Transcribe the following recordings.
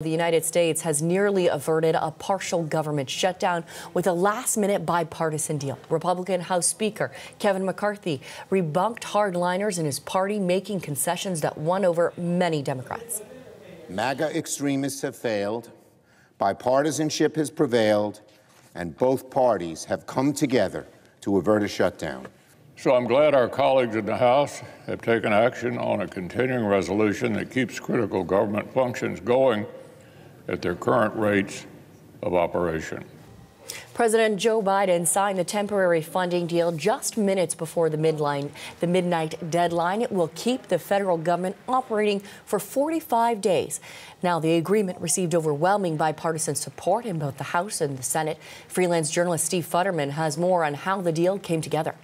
The United States has nearly averted a partial government shutdown with a last-minute bipartisan deal. Republican House Speaker Kevin McCarthy rebunked hardliners in his party, making concessions that won over many Democrats. MAGA extremists have failed, bipartisanship has prevailed, and both parties have come together to avert a shutdown. So I'm glad our colleagues in the House have taken action on a continuing resolution that keeps critical government functions going at their current rates of operation. President Joe Biden signed the temporary funding deal just minutes before the midnight deadline. It will keep the federal government operating for 45 days. Now, the agreement received overwhelming bipartisan support in both the House and the Senate. Freelance journalist Steve Futterman has more on how the deal came together.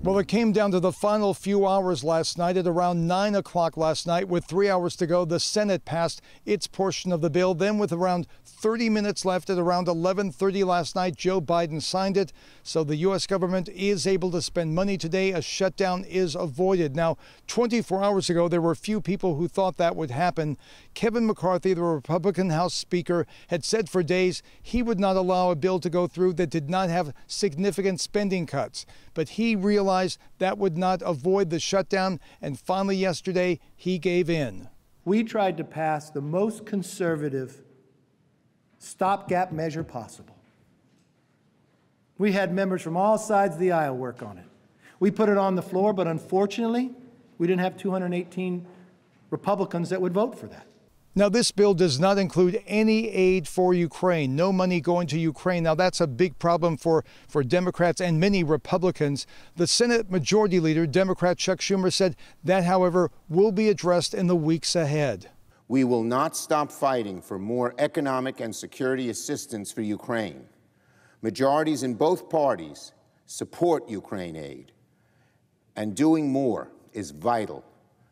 Well, it came down to the final few hours last night. At around 9 o'clock last night, with 3 hours to go, the Senate passed its portion of the bill. Then, with around 30 minutes left, at around 11:30 last night, Joe Biden signed it. So the U.S. government is able to spend money today. A shutdown is avoided. Now, 24 hours ago, there were few people who thought that would happen. Kevin McCarthy, the Republican House Speaker, had said for days he would not allow a bill to go through that did not have significant spending cuts. But he realized that would not avoid the shutdown, and finally yesterday he gave in. We tried to pass the most conservative stopgap measure possible. We had members from all sides of the aisle work on it. We put it on the floor, but unfortunately, we didn't have 218 Republicans that would vote for that. Now, this bill does not include any aid for Ukraine, no money going to Ukraine. Now, that's a big problem for Democrats and many Republicans. The Senate Majority Leader, Democrat Chuck Schumer, said that, however, will be addressed in the weeks ahead. We will not stop fighting for more economic and security assistance for Ukraine. Majorities in both parties support Ukraine aid, and doing more is vital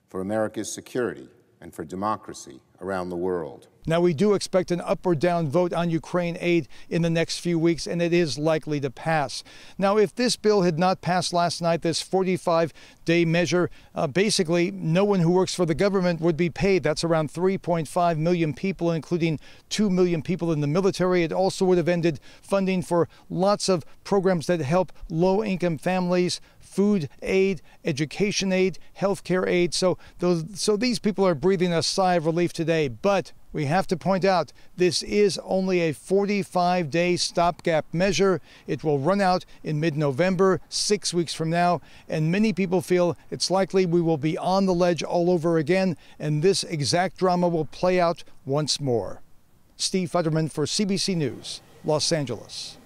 for America's security and for democracy around the world. Now, we do expect an up or down vote on Ukraine aid in the next few weeks, and it is likely to pass. Now, if this bill had not passed last night, this 45-day measure, basically no one who works for the government would be paid. That's around 3.5 million people, including 2 million people in the military. It also would have ended funding for lots of programs that help low-income families, food aid, education aid, health care aid. So these people are breathing a sigh of relief today. But we have to point out, this is only a 45-day stopgap measure. It will run out in mid-November, 6 weeks from now. And many people feel it's likely we will be on the ledge all over again, and this exact drama will play out once more. Steve Futterman for CBC News, Los Angeles.